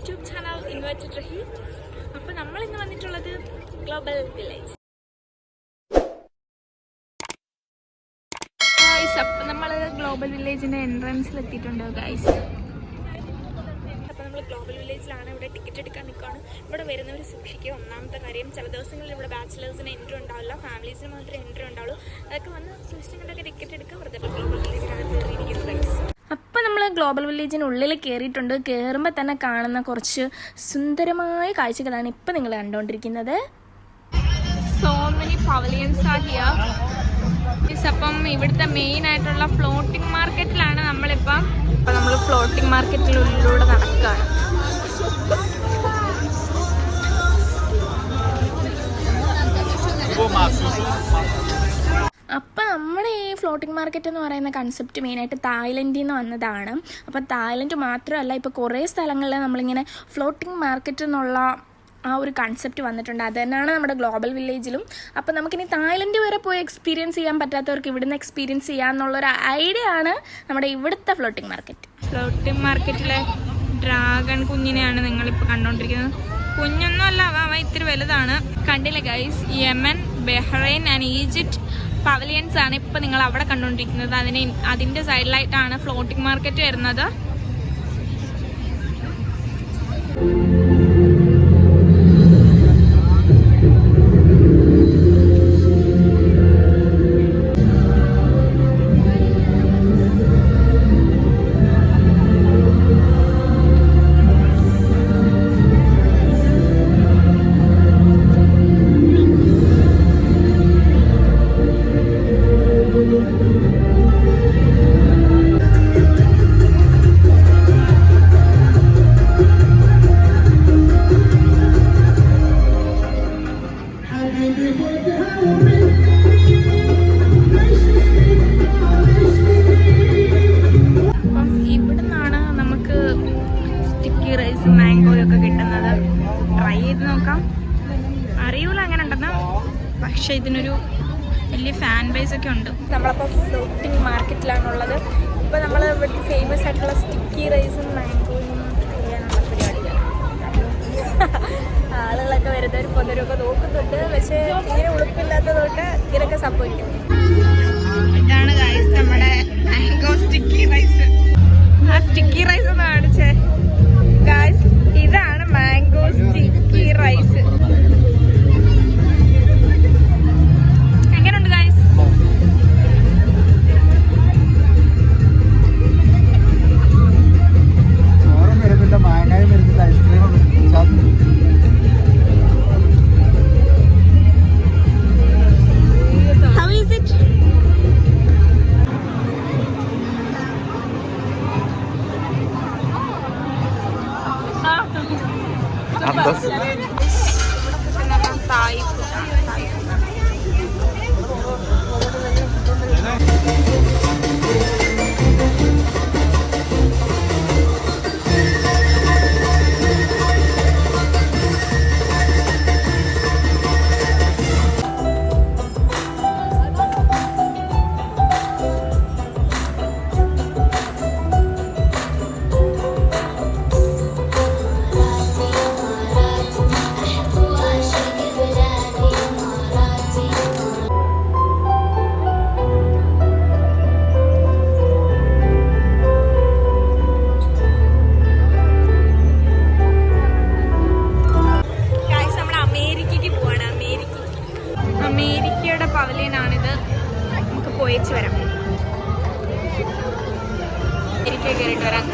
YouTube channel invited റഹി. അപ്പോൾ നമ്മൾ ഇന്ന് വന്നിട്ടുള്ളത് ഗ്ലോബൽ വില്ലേജ്. അപ്പോൾ നമ്മൾ ഗ്ലോബൽ വില്ലേജിൻ്റെ എൻട്രൻസിൽ എത്തിയിട്ടുണ്ട് ഗൈസ്. അപ്പോൾ നമ്മൾ ഗ്ലോബൽ വില്ലേജിലാണ്. ഇവിടെ ടിക്കറ്റ് എടുക്കാൻ നിൽക്കുകയാണ്. ഇവിടെ വരുന്നവർ സൂക്ഷിക്കുക. ഒന്നാമത്തെ കാര്യം, ചില ദിവസങ്ങളിൽ ഇവിടെ ബാച്ചിലേഴ്സിന് എൻട്രി ഉണ്ടാവില്ല, ഫാമിലീസിന് മാത്രമേ എൻട്രി ഉണ്ടാവുള്ളൂ. അതൊക്കെ വന്ന് സൂക്ഷിച്ചിട്ടൊക്കെ ടിക്കറ്റ് എടുക്കുക. വെറുതെ ഗ്ലോബൽ വില്ലേജിനകത്ത് കയറിയിരിക്കുന്നു ഗൈസ്. അപ്പോൾ നമ്മൾ ഗ്ലോബൽ വില്ലേജിനുള്ളിൽ കയറിയിട്ടുണ്ട്. കയറുമ്പോൾ തന്നെ കാണുന്ന കുറച്ച് സുന്ദരമായ കാഴ്ചകളാണ് ഇപ്പോൾ നിങ്ങൾ കണ്ടുകൊണ്ടിരിക്കുന്നത്. So many pavilions are here. അപ്പം ഇവിടുത്തെ മെയിൻ ആയിട്ടുള്ള ഫ്ലോട്ടിംഗ് മാർക്കറ്റിലാണ് നമ്മളിപ്പം. അപ്പം നമ്മൾ ഫ്ലോട്ടിംഗ് മാർക്കറ്റിനുള്ളിലൂടെ നടക്കുകയാണ്. അപ്പം നമ്മുടെ ഈ ഫ്ലോട്ടിംഗ് മാർക്കറ്റ് എന്ന് പറയുന്ന കൺസെപ്റ്റ് മെയിനായിട്ട് തായ്ലൻഡിൽ നിന്ന് വന്നതാണ്. അപ്പം തായ്ലൻഡ് മാത്രമല്ല, ഇപ്പോൾ കുറേ സ്ഥലങ്ങളിൽ നമ്മളിങ്ങനെ ഫ്ലോട്ടിംഗ് മാർക്കറ്റ് എന്നുള്ള ആ ഒരു കൺസെപ്റ്റ് വന്നിട്ടുണ്ട്. അത് തന്നെയാണ് നമ്മുടെ ഗ്ലോബൽ വില്ലേജിലും. അപ്പം നമുക്കിനി തായ്ലൻഡ് വരെ പോയി എക്സ്പീരിയൻസ് ചെയ്യാൻ പറ്റാത്തവർക്ക് ഇവിടുന്ന് എക്സ്പീരിയൻസ് ചെയ്യാമെന്നുള്ളൊരു ഐഡിയ ആണ് നമ്മുടെ ഇവിടുത്തെ ഫ്ലോട്ടിംഗ് മാർക്കറ്റ്. ഫ്ലോട്ടിംഗ് മാർക്കറ്റിലെ ഡ്രാഗൺ കുഞ്ഞിനെയാണ് നിങ്ങളിപ്പോൾ കണ്ടുകൊണ്ടിരിക്കുന്നത്. കുഞ്ഞൊന്നും അല്ല, അവ ഇത്തിരി വലുതാണ്. കണ്ടില്ലേ guys, Yemen, Bahrain and Egypt pavilions ആണ് ഇപ്പം നിങ്ങൾ അവിടെ കണ്ടുകൊണ്ടിരിക്കുന്നത്. അതിൻ്റെ സൈഡിലായിട്ടാണ് ഫ്ലോട്ടിംഗ് മാർക്കറ്റ് വരുന്നത്. മാംഗോയൊക്കെ കിട്ടുന്നത് ട്രൈ ചെയ്ത് നോക്കാം. അറിയൂല അങ്ങനെ ഉണ്ടെന്ന്, പക്ഷെ ഇതിനൊരു വലിയ ഫാൻ ബേസ് ഒക്കെ ഉണ്ട്. നമ്മളപ്പോൾ ഫ്ലോട്ടിംഗ് മാർക്കറ്റിലാണുള്ളത്. ഇപ്പോൾ നമ്മൾ ഇവിടെ ഫേമസ് ആയിട്ടുള്ള സ്റ്റിക്കി റൈസും മാംഗോയും ട്രൈ ചെയ്യാനുള്ള പരിപാടിയാണ്. ആളുകളൊക്കെ വരുന്നവർ പൊന്നരൊക്കെ നോക്കുന്നുണ്ട്, പക്ഷേ തീരെ ഉളുപ്പില്ലാത്തതുകൊണ്ട് ഇതിനൊക്കെ സംഭവിക്കും. ഇതാണ് ഗൈസ് നമ്മുടെ മാംഗോ സ്റ്റിക്കി റൈസ്. ആ സ്റ്റിക്കി റൈസ് ഒന്ന് കാണിച്ചേ ഗൈസ്. ഇതാണ് മാംഗോ സ്റ്റിക്കി റൈസ്. എങ്ങനെയുണ്ട് ഗൈസ്? How is it? തായ് അമേരിക്കയുടെ പവലിയനാണിത്. നമുക്ക് പോയിച്ച് വരാം. അമേരിക്ക കയറിയിട്ട് വരാം.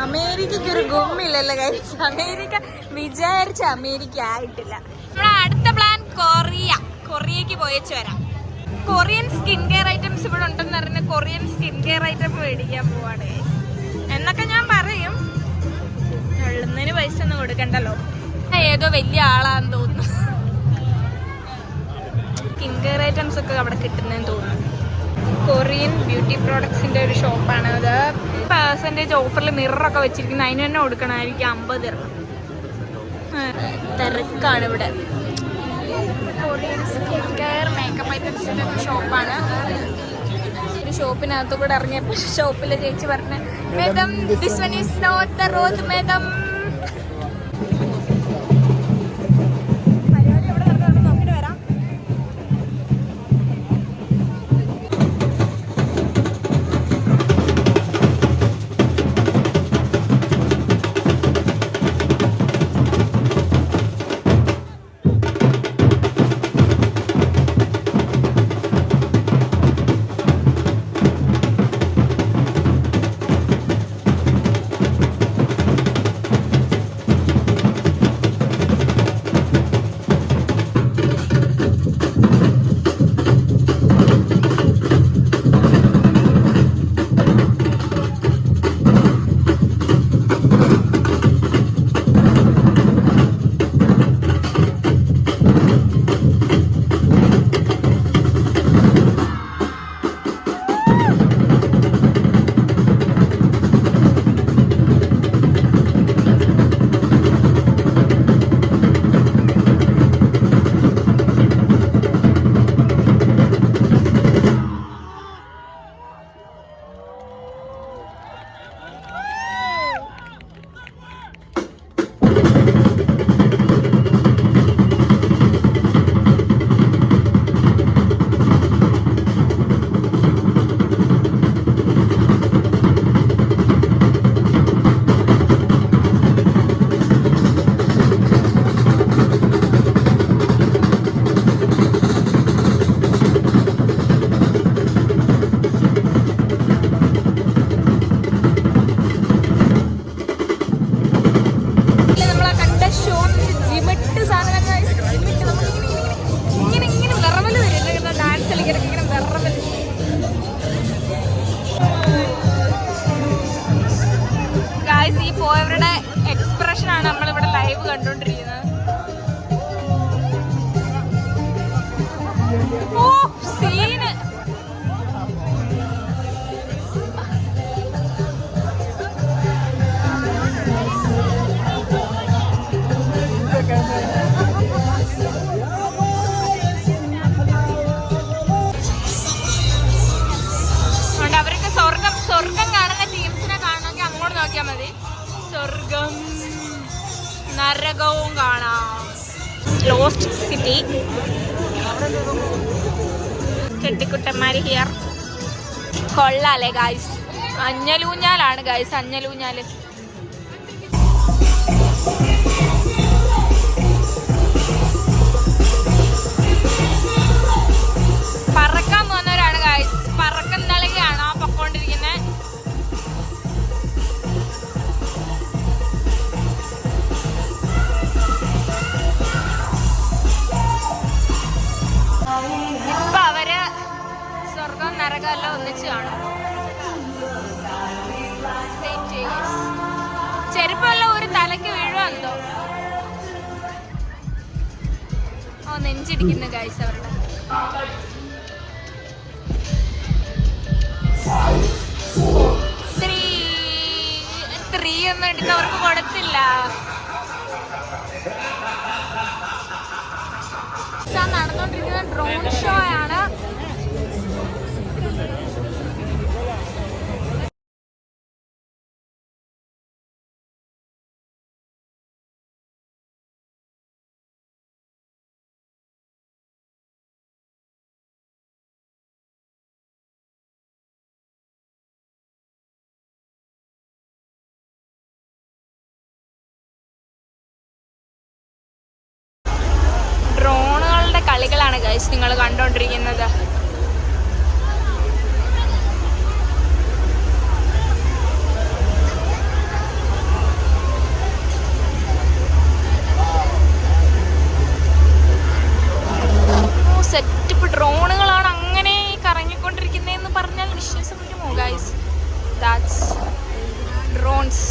അമേരിക്കയ്ക്ക് ഒരു ഗുമ്മില്ലല്ലോ ഗൈസ്. അമേരിക്ക വിചാരിച്ച അമേരിക്ക ആയിട്ടില്ല. നമ്മുടെ അടുത്ത പ്ലാൻ കൊറിയക്ക് പോയിച്ച് വരാം. കൊറിയൻ സ്കിൻ കെയർ ഐറ്റംസ് ഇവിടെ ഉണ്ടെന്ന് പറഞ്ഞ കൊറിയൻ സ്കിൻ കെയർ ഐറ്റം മേടിക്കാൻ പോവാണ് എന്നൊക്കെ ഞാൻ പറയും. ഉള്ളുന്നതിന് പൈസ ഒന്നും കൊടുക്കണ്ടല്ലോ. ഏതോ വലിയ ആളാന്ന് തോന്നുന്നു. സ്കിൻ കെയർ ഐറ്റംസ് ഒക്കെ അവിടെ കിട്ടുന്നതെന്ന് തോന്നുന്നു. കൊറിയൻ ബ്യൂട്ടി പ്രോഡക്ട്സിൻ്റെ ഒരു ഷോപ്പാണ് അത്. ഓഫറിൽ മിററൊക്കെ വെച്ചിരിക്കുന്നത് അതിന് തന്നെ കൊടുക്കണമായിരിക്കും 50 ദിർഹം. തിരക്കാണ് ഇവിടെ. കൊറിയൻ സ്കിൻ കെയർ മേക്കപ്പ് ഐറ്റംസിൻ്റെ ഒരു ഷോപ്പാണ്. ഒരു ഷോപ്പിനകത്ത് കൂടെ ഇറങ്ങിയപ്പോൾ ഷോപ്പിലെ ചേച്ചി പറഞ്ഞു, madam this one is not the rose madam. പോയവരുടെ എക്സ്പ്രഷനാണ് നമ്മളിവിടെ ലൈവ് കണ്ടോണ്ടിരിക്കുന്നത്. ഓ സീന്. അവരൊക്കെ സ്വർഗം കാണുന്ന ടീംസിനെ കാണണമെങ്കിൽ അങ്ങോട്ട് നോക്കിയാൽ മതി. സ്വർഗം നരകവും കാണാം. Lost city. ചെട്ടിക്കുട്ടന്മാര് ഹിയർ. കൊള്ളാലേ ഗായ്സ്. അഞ്ഞലൂഞ്ഞാലാണ് ഗായ്സ്, അഞ്ഞലൂഞ്ഞാല്. പറക്കാൻ പോകുന്നവരാണ് ഗായ്സ്. പറക്കം നിളകയാണ് ആ പൊക്കോണ്ടിരിക്കുന്നത്. ഇപ്പൊ അവര് സ്വർഗം നരകമെല്ലാം ഒന്നിച്ച് കാണും. ചെരുപ്പെല്ലാം ഒരു തലക്ക് വീഴുമെന്തോ. ഓ നെഞ്ചിടിക്കുന്നു ഗൈസ് അവരുടെ. ത്രീ ഒന്നും എടുത്തവർക്ക് കൊടുത്തില്ല. നടന്നുകൊണ്ടിരിക്കുന്ന ഡ്രോൺ ഷോ ആണ്. ഡ്രോണുകളുടെ കളികളാണ് ഗൈസ് നിങ്ങൾ കണ്ടോണ്ടിരിക്കുന്നത്. സെറ്റപ്പ് ഡ്രോണുകളാണ് അങ്ങനെ കറങ്ങിക്കൊണ്ടിരിക്കുന്നതെന്ന് പറഞ്ഞാൽ വിശ്വാസം പറ്റുമോ guys? That's drones.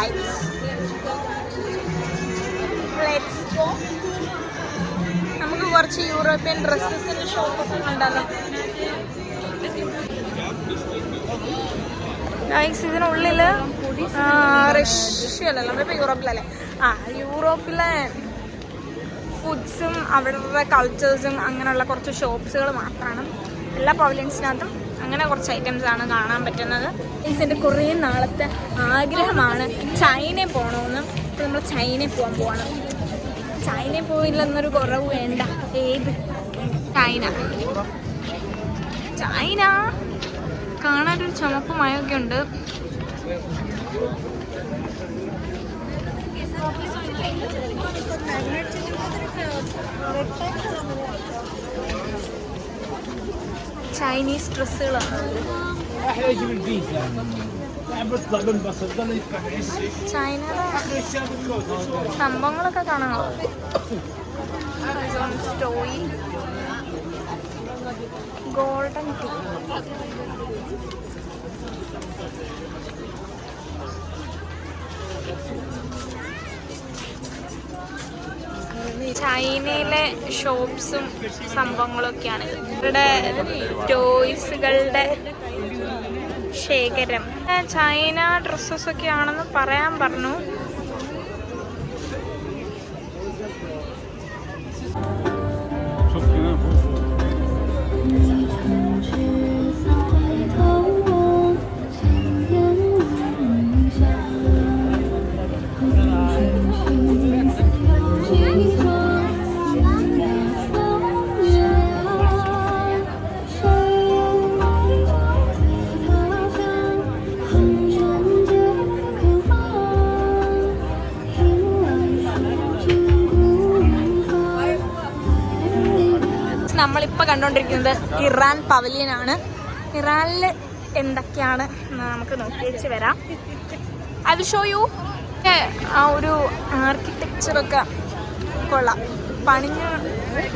vibes. Let's go. നമുക്ക് കുറച്ച് യൂറോപ്യൻ ഡ്രസ്സസിന്റെ ഷോപ്പൊക്കെ കണ്ടാലോ. ഇതിനുള്ളില് റഷ്യയിലല്ല, നമ്മളിപ്പോൾ യൂറോപ്പിലല്ലേ. യൂറോപ്പിലെ ഫുഡ്സും അവരുടെ കൾച്ചേഴ്സും അങ്ങനെയുള്ള കുറച്ച് ഷോപ്സുകൾ മാത്രമാണ്. എല്ലാ പവലിയൻസിനകത്തും അങ്ങനെ കുറച്ച് ഐറ്റംസ് ആണ് കാണാൻ പറ്റുന്നത്. ഇതിൻ്റെ കുറേ നാളത്തെ ആഗ്രഹമാണ് ചൈനയിൽ പോകണമെന്ന്. ഇപ്പോൾ നമ്മൾ ചൈനയിൽ പോകാൻ പോവാണ്. ചൈനയിൽ പോയില്ലെന്നൊരു കുറവ് വേണ്ട. ഏത് ചൈന കാണാനൊരു ചുമപ്പ് മയമൊക്കെ ഉണ്ട്. ചൈനീസ് ഡ്രസ്സുകളാണ്. ചൈനയുടെ സംഭവങ്ങളൊക്കെ കാണാമോ? സ്റ്റോയി ഗോൾഡൻ ടീ. ചൈനയിലെ ഷോപ്സും സംഭവങ്ങളൊക്കെയാണ്. ഇവിടെ ടോയ്സുകളുടെ ശേഖരം. ചൈന ഡ്രസ്സസൊക്കെ ആണെന്ന് പറയാൻ പറഞ്ഞു. നമ്മളിപ്പോൾ കണ്ടുകൊണ്ടിരിക്കുന്നത് ഇറാൻ പവലിയനാണ്. ഇറാനിൽ എന്തൊക്കെയാണ് നമുക്ക് നോക്കി വെച്ച് വരാം. I will show you. ആ ഒരു ആർക്കിടെക്ചറൊക്കെ കൊള്ളാം. പണിഞ്ഞ്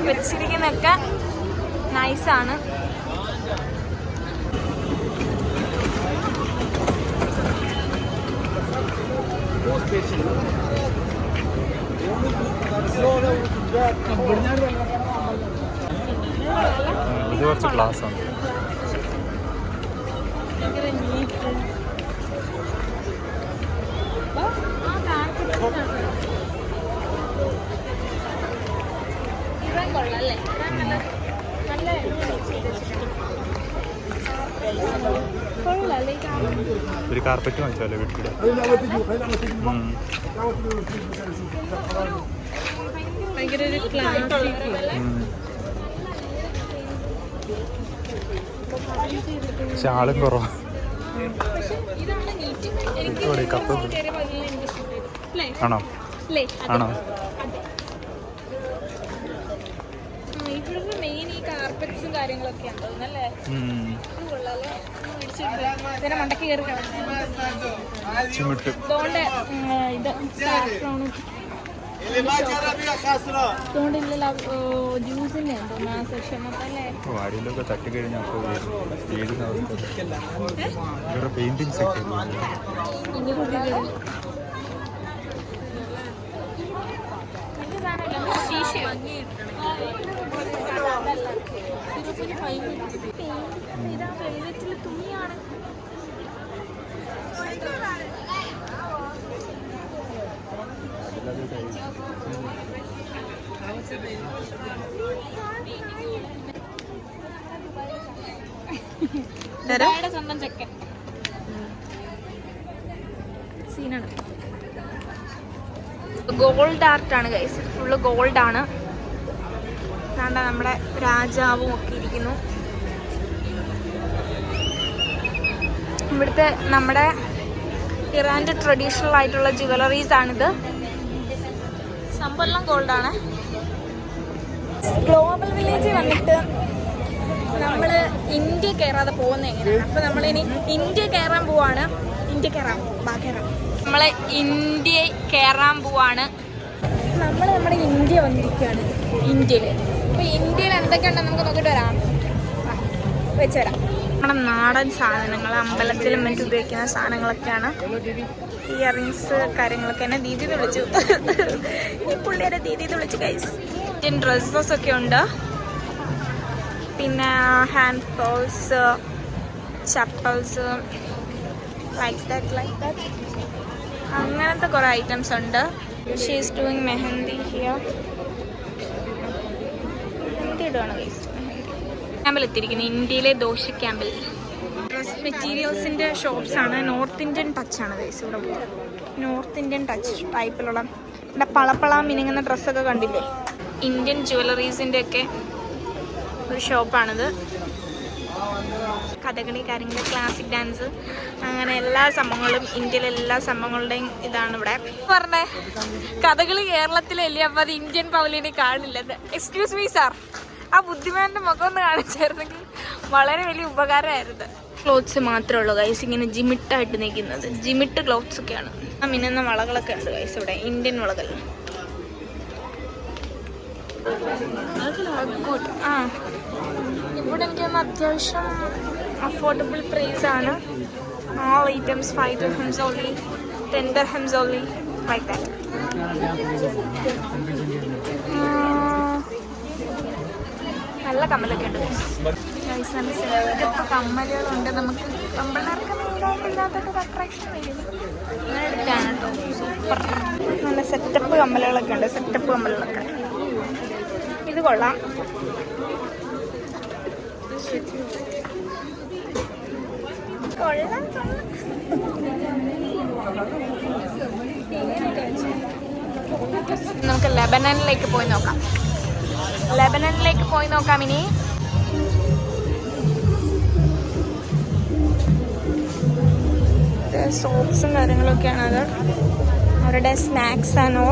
വെച്ചിരിക്കുന്നതൊക്കെ നൈസാണ്. ഇത് കുറച്ച് ക്ലാസ് ആണ്. ഒരു കാർപ്പറ്റ് വാങ്ങിച്ചാലോ വീട്ടിൽ? പക്ഷെ ആളും കുറവാ. കപ്പ് ആണോ ആണോ? ഇവിടുത്തെ മെയിൻ ഈ കാർപ്പറ്റ്സും കാര്യങ്ങളൊക്കെ ഉണ്ടല്ലേ. ഇതിനെ മണ്ടക്ക് കയറി ചിമിട്ട് അതുകൊണ്ട് ഇത് ജ്യൂസിന്റെ ഉണ്ടോ സെക്ഷൻ അല്ലേ? വാടിയിലൊക്കെ തട്ടി കഴിഞ്ഞാൽ വേറെ പെയിന്റിങ്സ് ഒക്കെ തുണിയാണ്. സ്വന്തം ചെക്കൻ സീനാണ്. ഗോൾഡ് ആർട്ടാണ് ഗൈസ്. ഫുള്ള് ഗോൾഡാണ്. കണ്ട നമ്മുടെ രാജാവും ഒക്കെ ഇരിക്കുന്നു. ഇവിടുത്തെ നമ്മുടെ ഇറാൻ്റെ ട്രഡീഷണൽ ആയിട്ടുള്ള ജ്വല്ലറീസ് ആണിത്. സംഭവം ഗോൾഡാണ്. ഗ്ലോബൽ വില്ലേജിൽ വന്നിട്ട് നമ്മൾ ഇന്ത്യ കയറാതെ പോകുന്നത് എങ്ങനെയാണ്? അപ്പോൾ നമ്മളിനി ഇന്ത്യ കയറാൻ പോവാണ്. നമ്മൾ ഇന്ത്യ കയറാൻ പോവാണ്. നമ്മൾ നമ്മുടെ ഇന്ത്യ വന്നിരിക്കുകയാണ്. ഇന്ത്യയിൽ അപ്പോൾ ഇന്ത്യയിൽ എന്തൊക്കെയുണ്ടെന്ന് നമുക്ക് നോക്കിയിട്ട് വരാം. വെച്ചുതരാം. നമ്മുടെ നാടൻ സാധനങ്ങൾ അമ്പലത്തിലും മറ്റും ഉപയോഗിക്കുന്ന സാധനങ്ങളൊക്കെയാണ്. ഇയറിങ്സ് കാര്യങ്ങളൊക്കെ. എന്നെ ദീദി എന്ന് വിളിച്ചു. ഈ പുള്ളിയുടെ ദീദി എന്ന് വിളിച്ചു ഗൈസ്. ഇന്ത്യൻ ഡ്രസ്സസ് ഒക്കെ ഉണ്ട്. പിന്നെ hand clothes, chappals, like that അങ്ങനത്തെ കുറേ ഐറ്റംസ് ഉണ്ട്. She is doing mehndi here. Mehndi ഇടുകയാണ് ഗൈസ്. ക്യാമ്പിൽ എത്തിയിരിക്കുന്നത് ഇന്ത്യയിലെ ദോശ ക്യാമ്പിൽ. ഡ്രസ് മെറ്റീരിയൽസിൻ്റെ ഷോപ്സാണ്. നോർത്ത് ഇന്ത്യൻ ടച്ചാണ് ഗൈസ് ഇവിടെ. നോർത്ത് ഇന്ത്യൻ ടച്ച് ടൈപ്പിലുള്ള ഇവിടെ പളപ്പള മിനുങ്ങുന്ന ഡ്രസ്സൊക്കെ കണ്ടില്ലേ. ഇന്ത്യൻ ജുവലറീസിൻ്റെ ഒക്കെ ഒരു ഷോപ്പാണിത്. കഥകളി കാര്യങ്ങൾ, ക്ലാസിക് ഡാൻസ്, അങ്ങനെ എല്ലാ സംഭവങ്ങളും, ഇന്ത്യയിലെ എല്ലാ സംഭവങ്ങളുടെയും ഇതാണ് ഇവിടെ. പറഞ്ഞേ കഥകളി കേരളത്തിലല്ലേ, അപ്പോൾ അത് ഇന്ത്യൻ പവലിയനെ കാണില്ലത്. എക്സ്ക്യൂസ് മീ സാർ, ആ ബുദ്ധിമാന്റെ മുഖം ഒന്ന് കാണിച്ചായിരുന്നെങ്കിൽ വളരെ വലിയ ഉപകാരമായിരുന്നു. ക്ലോത്ത്സ് മാത്രമേ ഉള്ളൂ ഗൈസ് ഇങ്ങനെ ജിമിട്ടായിട്ട് നിൽക്കുന്നത്. ജിമിട്ട് ക്ലോത്ത്സ് ഒക്കെയാണ്. ആ മിന്നുന്ന വളകളൊക്കെ ഉണ്ട് ഗൈസ് ഇവിടെ, ഇന്ത്യൻ വളകൾ. ഗുഡ്. ആ ഇവിടെ എനിക്കൊന്ന് അത്യാവശ്യം അഫോർഡബിൾ പ്രൈസ് ആണ്. All items 5 dirhams only, 10 dirhams only, like that. നല്ല കമ്മലൊക്കെ ഉണ്ട്. നല്ല സെറ്റപ്പ് കമ്മലുകളുണ്ട്. നമുക്ക് കമ്പളർക്ക് മെയിനായിട്ടില്ലാത്തൊരു അട്രാക്ഷൻ വരും. അങ്ങനെ എടുക്കാണ് കേട്ടോ. സൂപ്പർ. നല്ല സെറ്റപ്പ് കമ്മലുകളൊക്കെ ഉണ്ട്. സെറ്റപ്പ് കമ്മലുകളൊക്കെ ഇത് കൊള്ളാം. കൊള്ളാം. നമുക്ക് ലെബനനിലേക്ക് പോയി നോക്കാം. ഇനി സോപ്സും കാര്യങ്ങളൊക്കെയാണ്. അത് അവരുടെ സ്നാക്സ് ആണോ.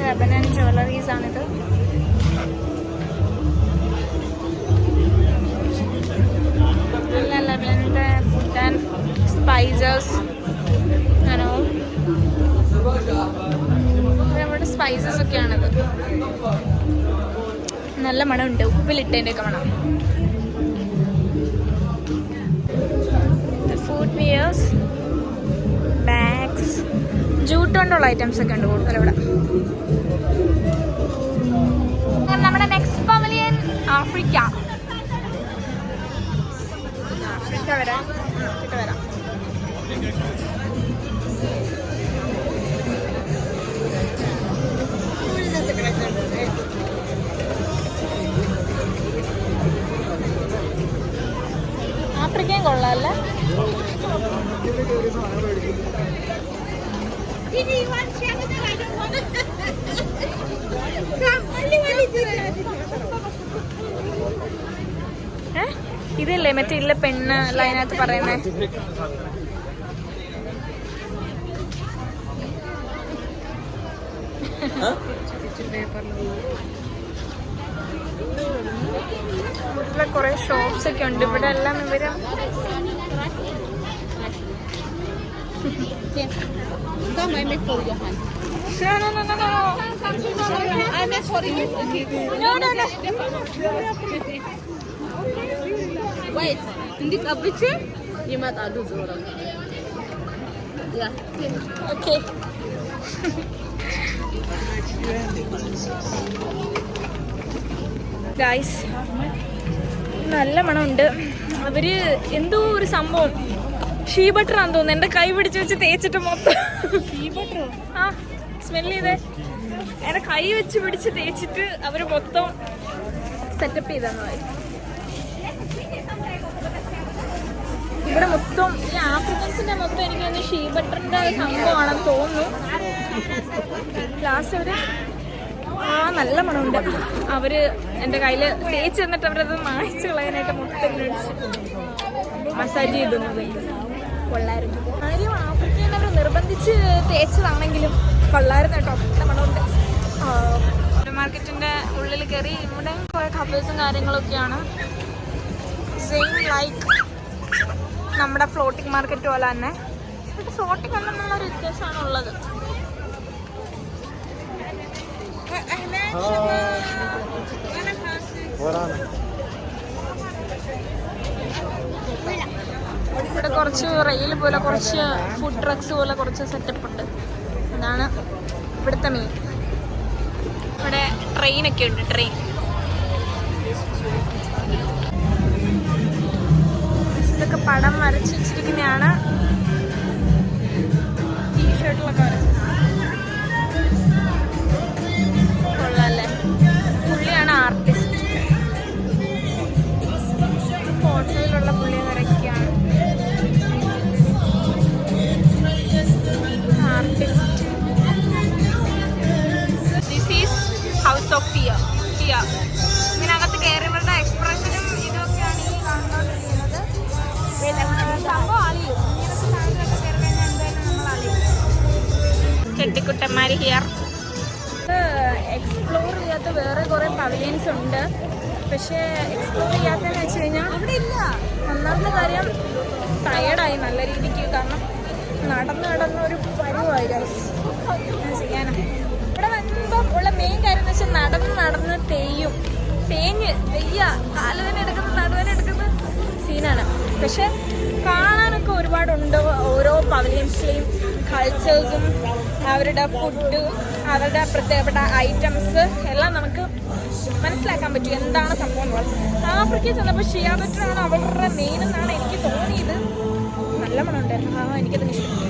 ലെബനൻ ജ്വല്ലറീസ് ആണിത്. ലെബനൻ്റെ ഫുഡ് ആൻഡ് സ്പൈസസ് ആണോ. നമ്മുടെ സ്പൈസസ് ഒക്കെയാണിത്. നല്ല മണമുണ്ട്, ഉപ്പിലിട്ടതിൻ്റെ ഒക്കെ മണം. ഫുഡ് വെയേഴ്സ്, ബാഗ്സ്, ജൂട്ട് കൊണ്ടുള്ള ഐറ്റംസ് ഒക്കെ ഉണ്ട് കൂടുതൽ ഇവിടെ. നമ്മുടെ നെക്സ്റ്റ് പവലിയൻ ആഫ്രിക്ക. വരാം. ആഫ്രിക്കയും കൊള്ളാമല്ലേ. ഇതല്ലേ മറ്റേ ഇല്ല പെണ്ണ് ലൈനകത്ത് പറയുന്നേ. ഇവിടെ കുറെ ഷോപ്സ് ഒക്കെ ഉണ്ട്. ഇവിടെ എല്ലാം ഇവര് Wait, እንዲህ ቀብቼ ይመጣሉ ዞሮ ያ ኦኬ። ഗൈസ് നല്ല മണമുണ്ട്. അവര് എന്തോ ഒരു സംഭവം ഷീ ബട്ടറാന്ന് തോന്നുന്നു. എൻ്റെ കൈ പിടിച്ച് വെച്ച് തേച്ചിട്ട് മൊത്തം ആ സ്മെല് ചെയ്തേ. എൻ്റെ കൈ വെച്ച് പിടിച്ച് തേച്ചിട്ട് അവര് മൊത്തം സെറ്റപ്പ് ചെയ്തെന്ന് പറയും. ഇവിടെ മൊത്തം ഈ ആഫ്രിക്കൻസിന്റെ മൊത്തം എനിക്ക് തോന്നുന്നു ഷീ ബട്ടറിന്റെ സംഭവമാണെന്ന് തോന്നുന്നു. ലാസ്റ്റ് അവര് നല്ല മണമുണ്ട്. അവര് എൻ്റെ കയ്യിൽ തേച്ച് തന്നിട്ട് അവരത് മായ്ച്ചു കളയാനായിട്ട് മൊത്തം ഇങ്ങനെ മസാജ് ചെയ്തിരുന്നത് കൊള്ളായിരുന്നു. ആരും ആഫ്രിക്കയിൽ അവർ നിർബന്ധിച്ച് തേച്ചതാണെങ്കിലും കൊള്ളായിരുന്നു കേട്ടോ. നല്ല മണമുണ്ട്. മാർക്കറ്റിന്റെ ഉള്ളിൽ കയറി ഇവിടെ കുറെ കഫേസും കാര്യങ്ങളൊക്കെയാണ്. സെയിം ലൈക്ക് നമ്മുടെ ഫ്ലോട്ടിംഗ് മാർക്കറ്റ് പോലെ തന്നെ. ഫ്ലോട്ടിംഗ് ഒന്നെന്നുള്ളൊരു വ്യത്യാസമാണ് ഉള്ളത്. ഇവിടെ കുറച്ച് റെയിൽ പോലെ കുറച്ച് ഫുഡ് ട്രക്സ് പോലെ കുറച്ച് സെറ്റപ്പ് ഉണ്ട്. അതാണ് ഇവിടുത്തെ മെയിൻ. ഇവിടെ ട്രെയിനൊക്കെ ഉണ്ട്. ട്രെയിൻ ഇതൊക്കെ പടം വരച്ച് വെച്ചിരിക്കുന്നതാണ്. ടീഷർട്ടിലൊക്കെ കൊള്ളാല്ലേ. പുള്ളിയാണ് ആർട്ടിസ്റ്റ്. ഫോട്ടോയിലുള്ള പുള്ളിയെ വരയ്ക്കുകയാണ് artist. This is house of fear. ഇതിനകത്ത് കയറിയവരുടെ എക്സ്പ്രഷനും ഇതൊക്കെയാണ് ഈ കാണുന്നോണ്ടിരിക്കുന്നത്. സംഭവം അളിയും. ഇങ്ങനത്തെ സാധനങ്ങളൊക്കെ കയറി കഴിഞ്ഞാൽ എന്തായാലും നമ്മൾ അളിയും. ചെട്ടിക്കുട്ടന്മാർ ഹിയർ. എക്സ്പ്ലോർ ചെയ്യാത്ത വേറെ കുറേ പവലിയൻസ് ഉണ്ട്. പക്ഷേ എക്സ്പ്ലോർ ചെയ്യാത്തതെന്ന് വെച്ച് കഴിഞ്ഞാൽ അവിടെ ഇല്ല. ഒന്നാമത്തെ കാര്യം ടയേർഡായി നല്ല രീതിക്ക്. കാരണം നടന്ന് ഒരു പരുവായി ചെയ്യാനാ. ഇവിടെ വരുമ്പം ഉള്ള മെയിൻ കാര്യം എന്ന് വെച്ചാൽ നടന്ന് തേഞ്ഞ് വെയ്യ കാലുവേന എടുക്കുന്ന നടുവേന എടുക്കുന്ന സീനാണ്. പക്ഷെ കാണാനൊക്കെ ഒരുപാടുണ്ട്. ഓരോ പവലിയൻസിലെയും കൾച്ചേഴ്സും അവരുടെ ഫുഡ്, അവരുടെ പ്രത്യേകപ്പെട്ട ഐറ്റംസ് എല്ലാം നമുക്ക് മനസ്സിലാക്കാൻ പറ്റും എന്താണ് സംഭവം എന്നുള്ളത്. ആഫ്രിക്കയിൽ ചെന്നപ്പോൾ ഷിയ ബട്ടറാണ് അവരുടെ മെയിൻ എന്നാണ് എനിക്ക് തോന്നിയത്. നല്ല മണമുണ്ടായിരുന്നു. എനിക്കതിന് ഇഷ്ടപ്പെട്ടു.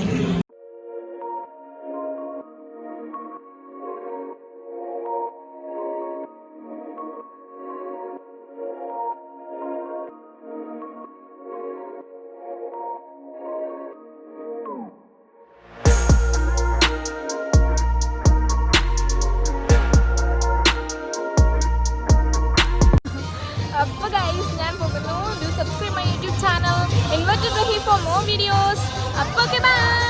അപ്പോൾ ഗൈസ് ഞാൻ പോകുന്നു. Do subscribe my YouTube channel. Invite to he for more videos. അപ്പോൾ ഓക്കെ ബൈ.